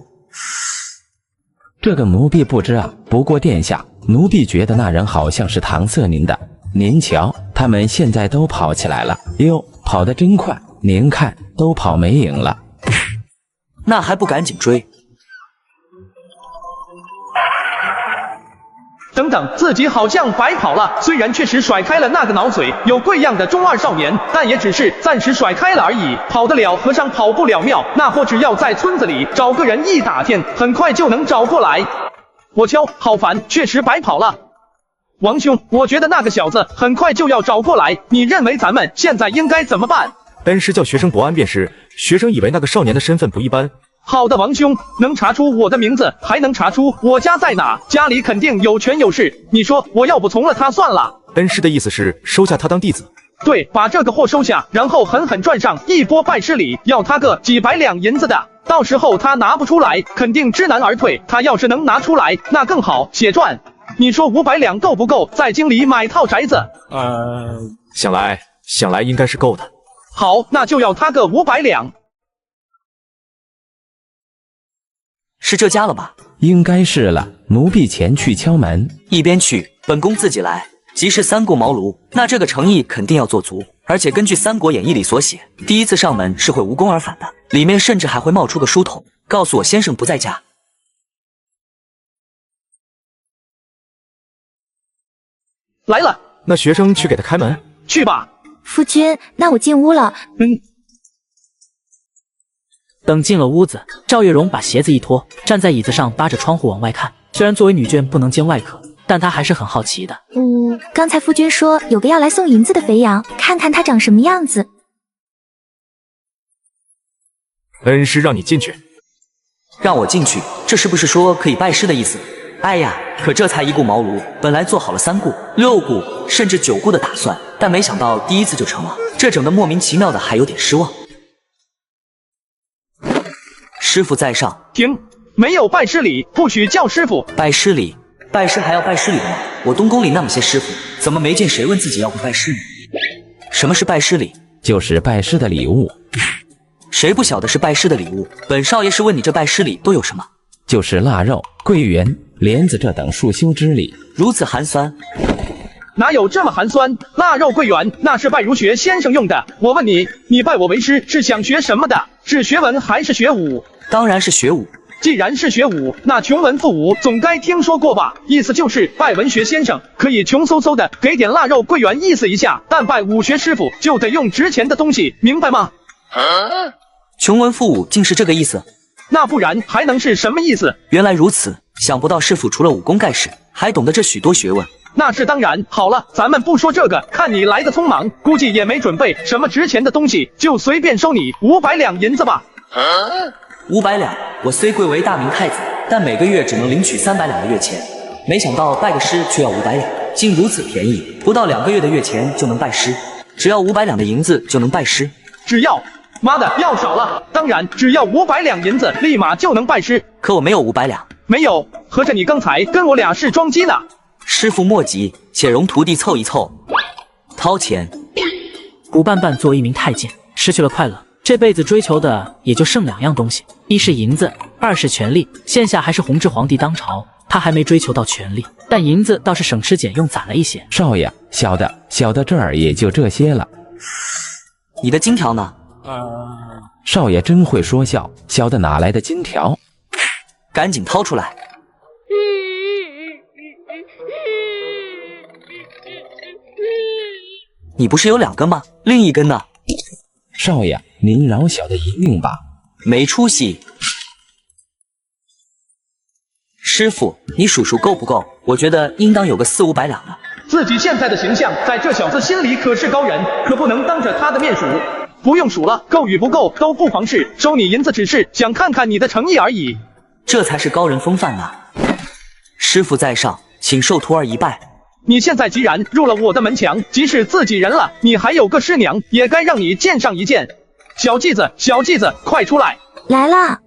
Speaker 15: 这个奴婢不知啊。不过殿下，奴婢觉得那人好像是搪塞您的。您瞧，他们现在都跑起来了，哟，跑得真快！您看，都跑没影了。
Speaker 14: 那还不赶紧追！
Speaker 2: 等等，自己好像白跑了。虽然确实甩开了那个脑嘴有贵样的中二少年，但也只是暂时甩开了而已。跑得了和尚跑不了庙，那货只要在村子里找个人一打听，很快就能找过来。我敲，好烦，确实白跑了。王兄，我觉得那个小子很快就要找过来，你认为咱们现在应该怎么办？
Speaker 9: 恩师叫学生伯安便是，学生以为那个少年的身份不一般。
Speaker 2: 好的，王兄，能查出我的名字，还能查出我家在哪，家里肯定有权有势。你说我要不从了他算了？
Speaker 9: 恩师的意思是收下他当弟子。
Speaker 2: 对，把这个货收下，然后狠狠赚上一波拜师礼，要他个几百两银子的。到时候他拿不出来，肯定知难而退。他要是能拿出来，那更好，血赚。你说500两够不够在京里买套宅子？
Speaker 9: 想来应该是够的。
Speaker 2: 好，那就要他个500两。
Speaker 14: 是这家了吧？
Speaker 15: 应该是了。奴婢前去敲门。
Speaker 14: 一边去，本宫自己来。即是三顾茅庐，那这个诚意肯定要做足。而且根据《三国演义》里所写，第一次上门是会无功而返的，里面甚至还会冒出个书童，告诉我先生不在家。
Speaker 2: 来了，
Speaker 9: 那学生去给他开门。
Speaker 2: 去吧。
Speaker 3: 夫君，那我进屋了。
Speaker 1: 等进了屋子，赵月荣把鞋子一脱，站在椅子上扒着窗户往外看。虽然作为女眷不能见外客，但她还是很好奇的。
Speaker 3: 刚才夫君说有个要来送银子的肥羊，看看他长什么样子。
Speaker 9: 恩师让你进去。
Speaker 14: 让我进去，这是不是说可以拜师的意思？哎呀，可这才1顾茅庐，本来做好了3顾、6顾，甚至9顾的打算，但没想到第一次就成了，这整得莫名其妙的，还有点失望。师傅在上。
Speaker 2: 停！没有拜师礼，不许叫师傅。
Speaker 14: 拜师礼？拜师还要拜师礼的吗？我东宫里那么些师傅，怎么没见谁问自己要不拜师呢？什么是拜师礼？
Speaker 15: 就是拜师的礼物。
Speaker 14: 谁不晓得是拜师的礼物？本少爷是问你这拜师礼都有什么？
Speaker 15: 就是腊肉、桂圆、莲子这等束修之礼。
Speaker 14: 如此寒酸？
Speaker 2: 哪有这么寒酸？腊肉桂圆那是拜儒学先生用的。我问你，你拜我为师是想学什么的？是学文还是学武？
Speaker 14: 当然是学武。
Speaker 2: 既然是学武，那穷文富武总该听说过吧？意思就是拜文学先生可以穷嗖嗖的给点腊肉桂圆意思一下，但拜武学师傅就得用值钱的东西，明白吗？
Speaker 14: 穷文富武竟是这个意思？
Speaker 2: 那不然还能是什么意思？
Speaker 14: 原来如此，想不到师傅除了武功盖世，还懂得这许多学问。
Speaker 2: 那是当然。好了，咱们不说这个，看你来的匆忙，估计也没准备什么值钱的东西，就随便收你500两银子吧。
Speaker 14: 500两，我虽贵为大明太子，但每个月只能领取300两的月钱。没想到拜个师却要500两，竟如此便宜，不到2个月的月钱就能拜师，只要500两的银子就能拜师。
Speaker 2: 只要？妈的，要少了！当然，只要500两银子，立马就能拜师。
Speaker 14: 可我没有500两。
Speaker 2: 没有？合着你刚才跟我俩是装机呢？
Speaker 14: 师傅莫急，且容徒弟凑一凑。掏钱。
Speaker 1: 古半半作为一名太监，失去了快乐，这辈子追求的也就剩2样东西，一是银子，二是权力。现下还是弘治皇帝当朝，他还没追求到权力，但银子倒是省吃俭用攒了一些。
Speaker 15: 少爷，小的这儿也就这些了。
Speaker 14: 你的金条呢？
Speaker 15: 少爷真会说笑，小的哪来的金条？
Speaker 14: 赶紧掏出来。你不是有2根吗？另一根呢？
Speaker 15: 少爷，您饶小的一命吧。
Speaker 14: 没出息。师傅，你数数够不够？我觉得应当有个400-500两的。
Speaker 2: 自己现在的形象，在这小子心里可是高人，可不能当着他的面数。不用数了，够与不够都不妨事。收你银子只是想看看你的诚意而已。
Speaker 14: 这才是高人风范呢。师傅在上，请受徒儿一拜。
Speaker 2: 你现在既然入了我的门墙，即使自己人了，你还有个师娘，也该让你见上一见。小继子，小继子，快出来！
Speaker 3: 来了。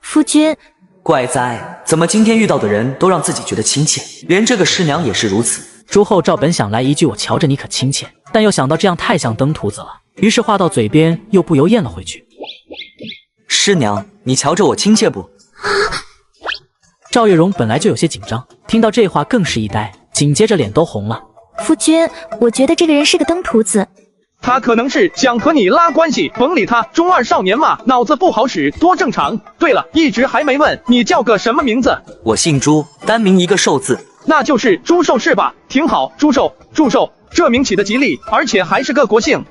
Speaker 3: 夫君。
Speaker 14: 怪哉，怎么今天遇到的人都让自己觉得亲切，连这个师娘也是如此。
Speaker 1: 朱厚照本想来一句我瞧着你可亲切，但又想到这样太像登徒子了，于是话到嘴边又不由咽了回去。
Speaker 14: 师娘，你瞧着我亲切不？
Speaker 1: 赵月荣本来就有些紧张，听到这话更是一呆，紧接着脸都红了。
Speaker 3: 夫君，我觉得这个人是个登徒子。
Speaker 2: 他可能是想和你拉关系，甭理他，中二少年嘛，脑子不好使，多正常。对了，一直还没问你叫个什么名字？
Speaker 14: 我姓朱，单名一个寿字。
Speaker 2: 那就是朱寿是吧？挺好，朱寿，祝寿，这名起的吉利，而且还是个国姓。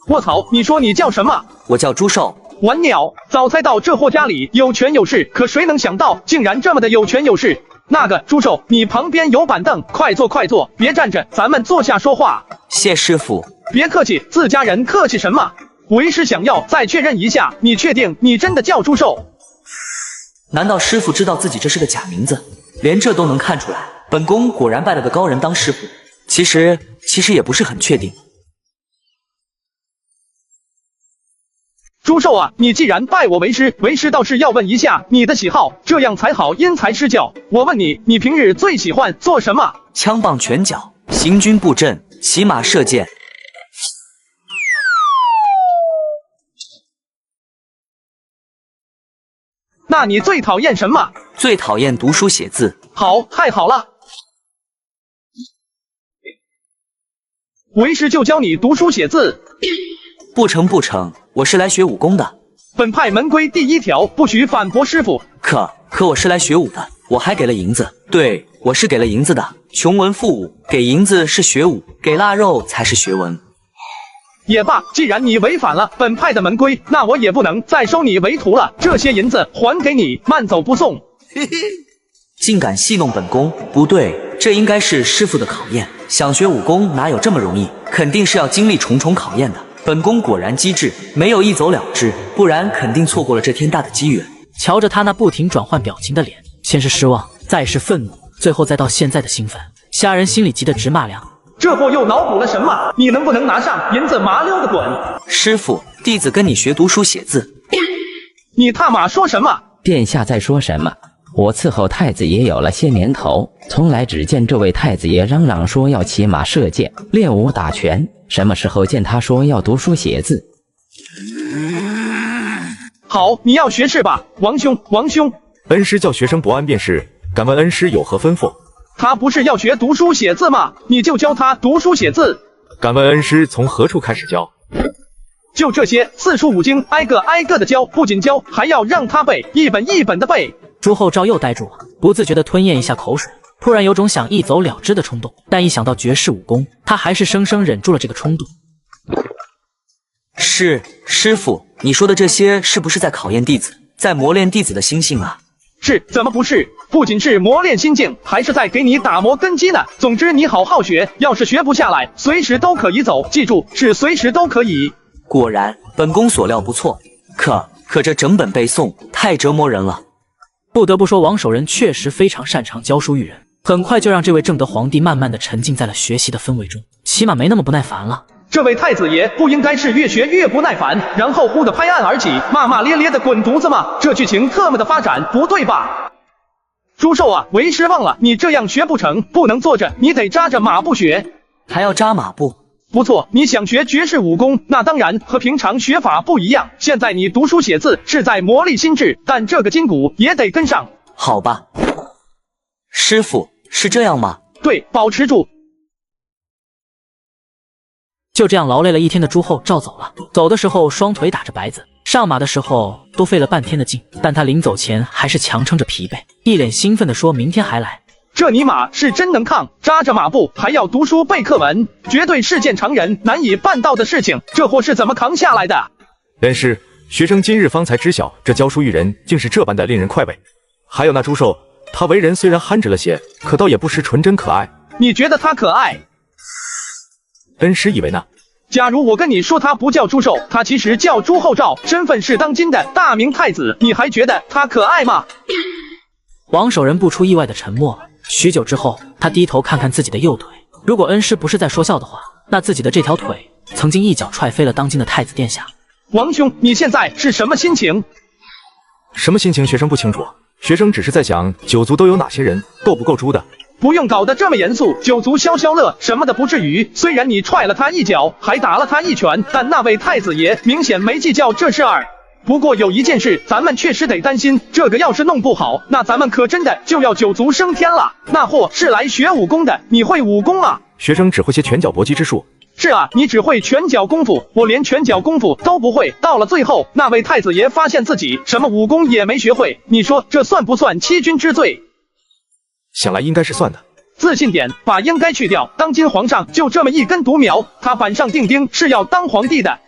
Speaker 2: 卧槽，你说你叫什么？
Speaker 14: 我叫朱寿。
Speaker 2: 完鸟，早猜到这货家里有权有势，可谁能想到竟然这么的有权有势。那个朱寿，你旁边有板凳，快坐快坐，别站着，咱们坐下说话。
Speaker 14: 谢师傅。
Speaker 2: 别客气，自家人客气什么？为师想要再确认一下，你确定你真的叫朱寿？
Speaker 14: 难道师傅知道自己这是个假名字？连这都能看出来，本宫果然拜了个高人当师傅。其实也不是很确定。
Speaker 2: 朱寿啊，你既然拜我为师，为师倒是要问一下你的喜好，这样才好因材施教。我问你，你平日最喜欢做什么？
Speaker 14: 枪棒拳脚，行军布阵，骑马射箭。
Speaker 2: 那你最讨厌什么？
Speaker 14: 最讨厌读书写字。
Speaker 2: 好，太好了。为师就教你读书写字。
Speaker 14: 不成，我是来学武功的。
Speaker 2: 本派门规第1条，不许反驳师傅。
Speaker 14: 可我是来学武的，我还给了银子。对，我是给了银子的。穷文富武，给银子是学武，给腊肉才是学文。
Speaker 2: 也罢，既然你违反了本派的门规，那我也不能再收你为徒了。这些银子还给你，慢走不送。
Speaker 14: 竟敢戏弄本宫，不对，这应该是师傅的考验。想学武功哪有这么容易？肯定是要经历重重考验的。本宫果然机智，没有一走了之，不然肯定错过了这天大的机缘。
Speaker 1: 瞧着他那不停转换表情的脸，先是失望，再是愤怒，最后再到现在的兴奋，虾仁心里急得直骂娘。
Speaker 2: 这货又脑补了什么？你能不能拿上银子麻溜的滚？
Speaker 14: 师傅，弟子跟你学读书写字。
Speaker 2: 你他妈说什么？
Speaker 15: 殿下在说什么？我伺候太子爷有了些年头，从来只见这位太子爷嚷嚷说要骑马射箭、练武打拳，什么时候见他说要读书写字？
Speaker 2: 好，你要学是吧？王兄，
Speaker 9: 恩师叫学生不安便是，敢问恩师有何吩咐？
Speaker 2: 他不是要学读书写字吗？你就教他读书写字。
Speaker 9: 敢问恩师从何处开始教？
Speaker 2: 就这些4书5经，挨个的教，不仅教，还要让他背，一本一本的背。
Speaker 1: 朱厚照又呆住了，不自觉地吞咽一下口水，突然有种想一走了之的冲动，但一想到绝世武功，他还是生生忍住了这个冲动。
Speaker 14: 师傅，你说的这些是不是在考验弟子，在磨练弟子的心性啊？
Speaker 2: 是，怎么不是？不仅是磨练心境，还是在给你打磨根基呢。总之你好好学，要是学不下来，随时都可以走，记住，是随时都可以。
Speaker 14: 果然，本宫所料不错。可这整本背诵太折磨人了。
Speaker 1: 不得不说，王守仁确实非常擅长教书育人，很快就让这位正德皇帝慢慢地沉浸在了学习的氛围中，起码没那么不耐烦了。
Speaker 2: 这位太子爷不应该是越学越不耐烦，然后忽地拍案而起，骂骂咧咧的滚犊子吗？这剧情特么的发展不对吧？朱寿啊，为师忘了，你这样学不成，不能坐着，你得扎着马步学。
Speaker 14: 还要扎马步？
Speaker 2: 不错，你想学绝世武功，那当然和平常学法不一样。现在你读书写字是在磨砺心智，但这个筋骨也得跟上。
Speaker 14: 好吧，师傅，是这样吗？
Speaker 2: 对，保持住。
Speaker 1: 就这样劳累了一天的朱厚照走了，走的时候双腿打着白子，上马的时候都费了半天的劲，但他临走前还是强撑着疲惫，一脸兴奋地说明天还来。
Speaker 2: 这尼玛是真能抗，扎着马步还要读书背课文，绝对是件常人难以办到的事情，这货是怎么扛下来的？
Speaker 9: 恩师，学生今日方才知晓，这教书育人竟是这般的令人快慰。还有那朱寿，他为人虽然憨直了些，可倒也不失纯真可爱。
Speaker 2: 你觉得他可爱？
Speaker 9: 恩师以为呢？
Speaker 2: 假如我跟你说他不叫朱寿，他其实叫朱厚照，身份是当今的大明太子，你还觉得他可爱吗？
Speaker 1: 王守仁不出意外的沉默了，许久之后，他低头看看自己的右腿，如果恩师不是在说笑的话，那自己的这条腿曾经一脚踹飞了当今的太子殿下。
Speaker 2: 王兄，你现在是什么心情？
Speaker 9: 什么心情学生不清楚，学生只是在想九族都有哪些人，够不够猪的。
Speaker 2: 不用搞得这么严肃，九族消消乐什么的不至于。虽然你踹了他一脚，还打了他一拳，但那位太子爷明显没计较这事儿。不过有一件事，咱们确实得担心，这个要是弄不好，那咱们可真的就要九族升天了。那货是来学武功的，你会武功啊？
Speaker 9: 学生只会些拳脚搏击之术。
Speaker 2: 是啊，你只会拳脚功夫，我连拳脚功夫都不会。到了最后，那位太子爷发现自己什么武功也没学会，你说这算不算欺君之罪？
Speaker 9: 想来应该是算的。
Speaker 2: 自信点，把应该去掉。当今皇上就这么一根独苗，他板上钉钉是要当皇帝的。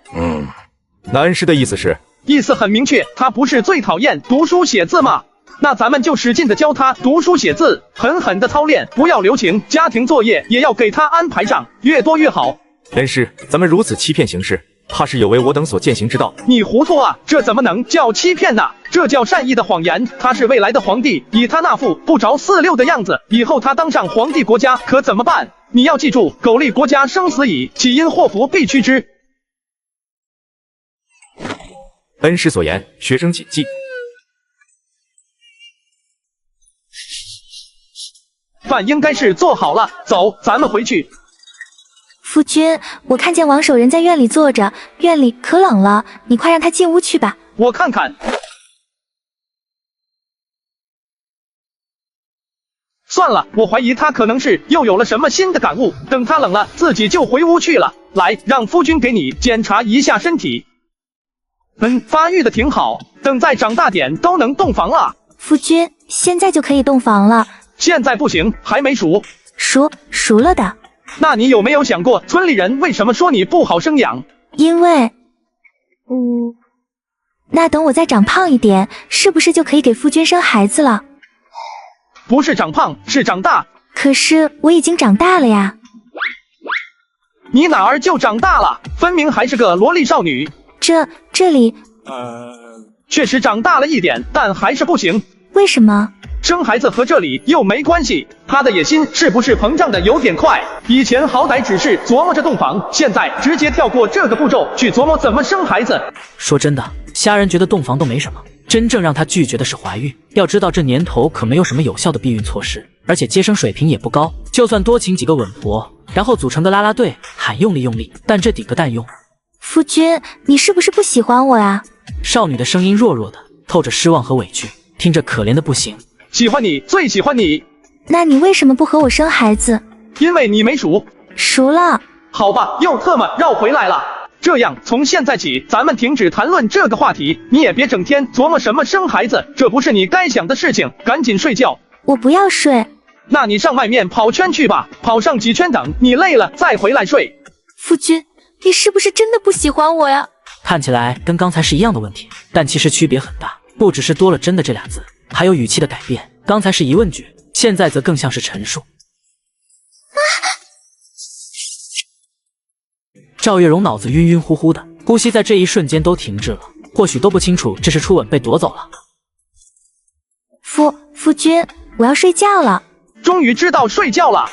Speaker 9: 那恩师的意思是？
Speaker 2: 意思很明确，他不是最讨厌读书写字吗？那咱们就使劲的教他读书写字，狠狠的操练，不要留情，家庭作业也要给他安排上，越多越好。
Speaker 9: 恩师，咱们如此欺骗行事，怕是有违我等所践行之道。
Speaker 2: 你糊涂啊，这怎么能叫欺骗呢？这叫善意的谎言。他是未来的皇帝，以他那副不着四六的样子，以后他当上皇帝，国家可怎么办？你要记住，苟利国家生死以，岂因祸福必趋之。
Speaker 9: 恩师所言，学生谨记。
Speaker 2: 饭应该是做好了，走，咱们回去。
Speaker 3: 夫君，我看见王守仁在院里坐着，院里可冷了，你快让他进屋去吧。
Speaker 2: 我看看。算了，我怀疑他可能是又有了什么新的感悟，等他冷了，自己就回屋去了。来，让夫君给你检查一下身体。发育的挺好，等再长大点都能洞房了。
Speaker 3: 夫君，现在就可以洞房了。
Speaker 2: 现在不行，还没熟。
Speaker 3: 熟了的。
Speaker 2: 那你有没有想过，村里人为什么说你不好生养？
Speaker 3: 因为，那等我再长胖一点，是不是就可以给夫君生孩子了？
Speaker 2: 不是长胖，是长大。
Speaker 3: 可是我已经长大了呀。
Speaker 2: 你哪儿就长大了？分明还是个萝莉少女。
Speaker 3: 这里，
Speaker 2: 确实长大了一点，但还是不行。
Speaker 3: 为什么？
Speaker 2: 生孩子和这里又没关系，他的野心是不是膨胀的有点快？以前好歹只是琢磨着洞房，现在直接跳过这个步骤去琢磨怎么生孩子。
Speaker 1: 说真的，虾仁觉得洞房都没什么，真正让他拒绝的是怀孕。要知道这年头可没有什么有效的避孕措施，而且接生水平也不高，就算多请几个稳婆，然后组成个啦啦队喊用力用力，但这顶个蛋用。
Speaker 3: 夫君，你是不是不喜欢我呀？
Speaker 1: 少女的声音弱弱的，透着失望和委屈，听着可怜的不行。
Speaker 2: 喜欢你，最喜欢你。
Speaker 3: 那你为什么不和我生孩子？
Speaker 2: 因为你没熟。
Speaker 3: 熟了。
Speaker 2: 好吧，又特么绕回来了。这样，从现在起，咱们停止谈论这个话题。你也别整天琢磨什么生孩子，这不是你该想的事情。赶紧睡觉。
Speaker 3: 我不要睡。
Speaker 2: 那你上外面跑圈去吧，跑上几圈，等你累了再回来睡。
Speaker 3: 夫君，你是不是真的不喜欢我呀？
Speaker 1: 看起来跟刚才是一样的问题，但其实区别很大，不只是多了真的这俩字，还有语气的改变。刚才是疑问句，现在则更像是陈述。赵月荣脑子晕晕乎乎的，呼吸在这一瞬间都停滞了，或许都不清楚这是初吻被夺走了。
Speaker 3: 夫君，我要睡觉了。
Speaker 2: 终于知道睡觉了。